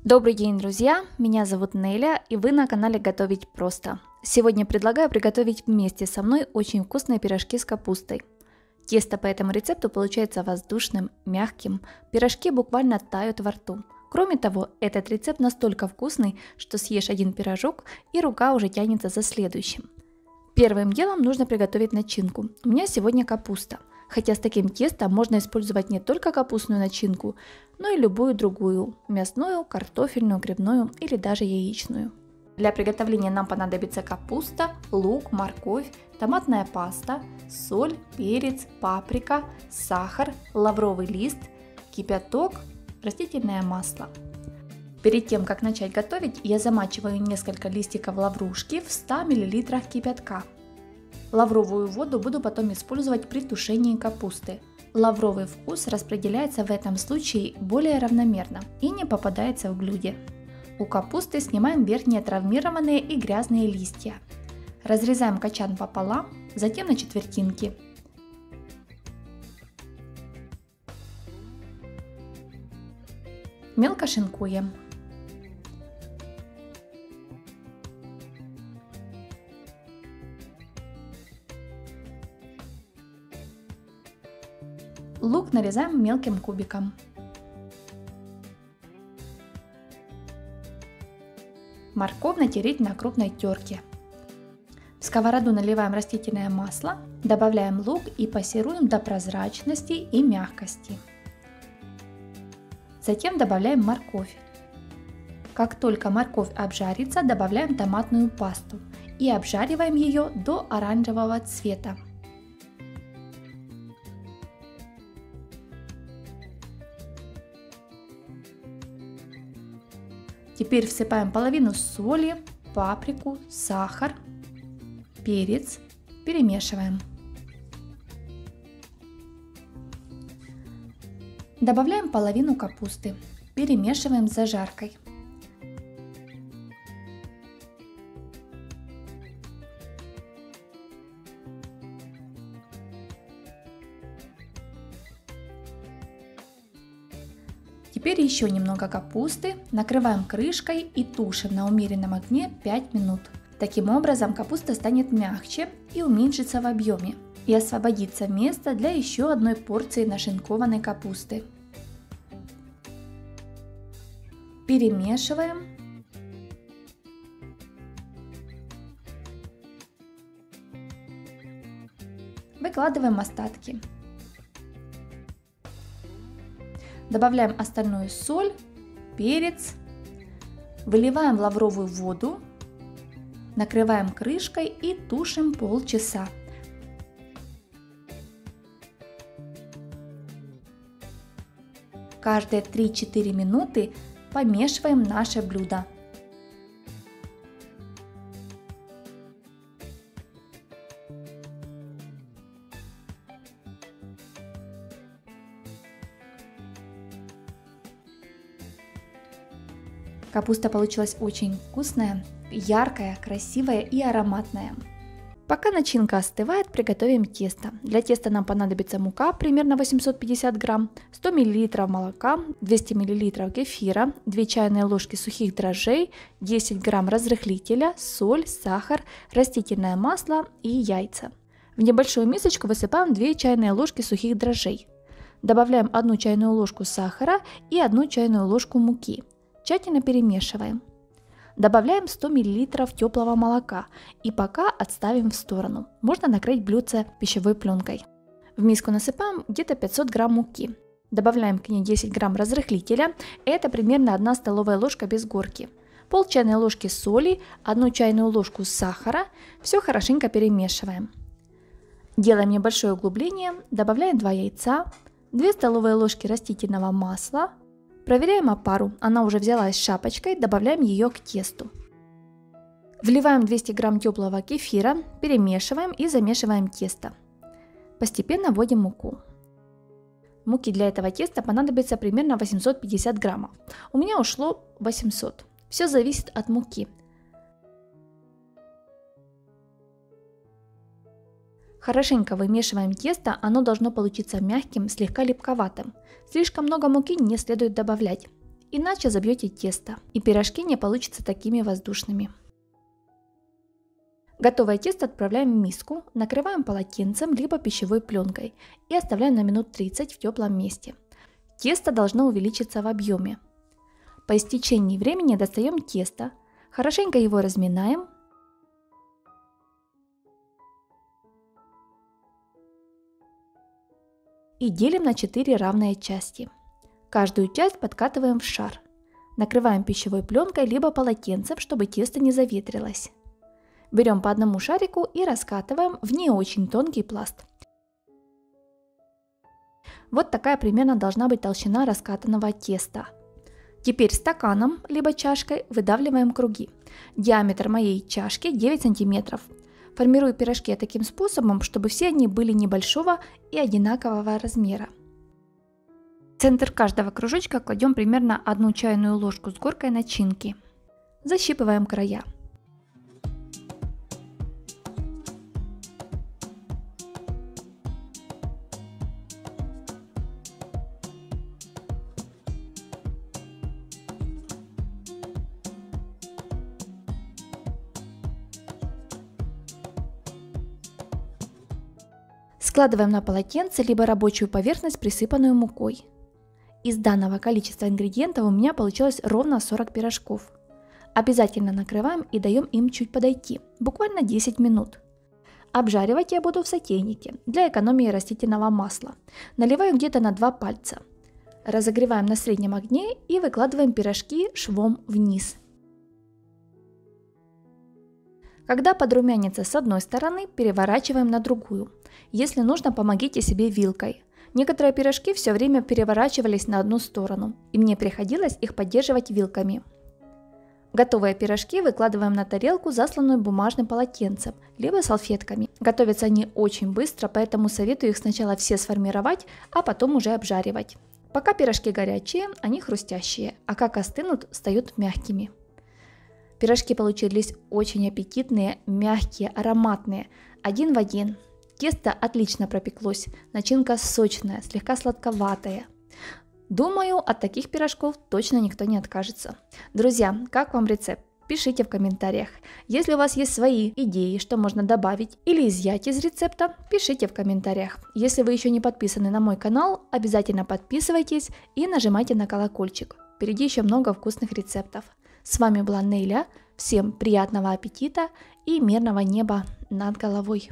Добрый день, друзья! Меня зовут Неля, и вы на канале Готовить просто. Сегодня предлагаю приготовить вместе со мной очень вкусные пирожки с капустой. Тесто по этому рецепту получается воздушным, мягким, пирожки буквально тают во рту. Кроме того, этот рецепт настолько вкусный, что съешь один пирожок и рука уже тянется за следующим. Первым делом нужно приготовить начинку. У меня сегодня капуста. Хотя с таким тестом можно использовать не только капустную начинку, но и любую другую – мясную, картофельную, грибную или даже яичную. Для приготовления нам понадобится капуста, лук, морковь, томатная паста, соль, перец, паприка, сахар, лавровый лист, кипяток, растительное масло. Перед тем, как начать готовить, я замачиваю несколько листиков лаврушки в 100 мл кипятка. Лавровую воду буду потом использовать при тушении капусты. Лавровый вкус распределяется в этом случае более равномерно и не попадается в блюде. У капусты снимаем верхние травмированные и грязные листья. Разрезаем качан пополам, затем на четвертинки. Мелко шинкуем. Лук нарезаем мелким кубиком. Морковь натереть на крупной терке. В сковороду наливаем растительное масло, добавляем лук и пассируем до прозрачности и мягкости. Затем добавляем морковь. Как только морковь обжарится, добавляем томатную пасту и обжариваем ее до оранжевого цвета. Теперь всыпаем половину соли, паприку, сахар, перец, перемешиваем. Добавляем половину капусты, перемешиваем с зажаркой. Теперь еще немного капусты, накрываем крышкой и тушим на умеренном огне 5 минут. Таким образом капуста станет мягче и уменьшится в объеме, и освободится место для еще одной порции нашинкованной капусты. Перемешиваем. Выкладываем остатки. Добавляем остальную соль, перец, выливаем лавровую воду, накрываем крышкой и тушим полчаса. Каждые 3-4 минуты помешиваем наше блюдо. Капуста получилась очень вкусная, яркая, красивая и ароматная. Пока начинка остывает, приготовим тесто. Для теста нам понадобится мука, примерно 850 грамм, 100 мл молока, 200 мл кефира, 2 чайные ложки сухих дрожжей, 10 грамм разрыхлителя, соль, сахар, растительное масло и яйца. В небольшую мисочку высыпаем 2 чайные ложки сухих дрожжей. Добавляем 1 чайную ложку сахара и 1 чайную ложку муки. Тщательно перемешиваем. Добавляем 100 мл теплого молока и пока отставим в сторону. Можно накрыть блюдце пищевой пленкой. В миску насыпаем где-то 500 грамм муки. Добавляем к ней 10 грамм разрыхлителя, это примерно 1 столовая ложка без горки. Пол чайной ложки соли, 1 чайную ложку сахара. Все хорошенько перемешиваем. Делаем небольшое углубление, добавляем 2 яйца, 2 столовые ложки растительного масла. Проверяем опару, она уже взялась шапочкой, добавляем ее к тесту. Вливаем 200 грамм теплого кефира, перемешиваем и замешиваем тесто. Постепенно вводим муку. Муки для этого теста понадобится примерно 850 граммов. У меня ушло 800. Все зависит от муки. Хорошенько вымешиваем тесто, оно должно получиться мягким, слегка липковатым. Слишком много муки не следует добавлять. иначе забьете тесто, и пирожки не получатся такими воздушными. Готовое тесто отправляем в миску, накрываем полотенцем либо пищевой пленкой и оставляем на минут 30 в теплом месте. Тесто должно увеличиться в объеме. По истечении времени достаем тесто, хорошенько его разминаем и делим на 4 равные части. Каждую часть подкатываем в шар. Накрываем пищевой пленкой либо полотенцем, чтобы тесто не заветрилось. Берем по одному шарику и раскатываем в не очень тонкий пласт. Вот такая примерно должна быть толщина раскатанного теста. Теперь стаканом либо чашкой выдавливаем круги. Диаметр моей чашки 9 см. Формирую пирожки таким способом, чтобы все они были небольшого и одинакового размера. В центр каждого кружочка кладем примерно 1 чайную ложку с горкой начинки. Защипываем края. Складываем на полотенце либо рабочую поверхность, присыпанную мукой. Из данного количества ингредиентов у меня получилось ровно 40 пирожков. Обязательно накрываем и даем им чуть подойти, буквально 10 минут. Обжаривать я буду в сотейнике для экономии растительного масла. Наливаю где-то на 2 пальца. Разогреваем на среднем огне и выкладываем пирожки швом вниз. Когда подрумянится с одной стороны, переворачиваем на другую. Если нужно, помогите себе вилкой. Некоторые пирожки все время переворачивались на одну сторону, и мне приходилось их поддерживать вилками. Готовые пирожки выкладываем на тарелку, засланную бумажным полотенцем, либо салфетками. Готовятся они очень быстро, поэтому советую их сначала все сформировать, а потом уже обжаривать. Пока пирожки горячие, они хрустящие, а как остынут, стают мягкими. Пирожки получились очень аппетитные, мягкие, ароматные, один в один. Тесто отлично пропеклось, начинка сочная, слегка сладковатая. Думаю, от таких пирожков точно никто не откажется. Друзья, как вам рецепт? Пишите в комментариях. Если у вас есть свои идеи, что можно добавить или изъять из рецепта, пишите в комментариях. Если вы еще не подписаны на мой канал, обязательно подписывайтесь и нажимайте на колокольчик. Впереди еще много вкусных рецептов. С вами была Нейля. Всем приятного аппетита и мирного неба над головой.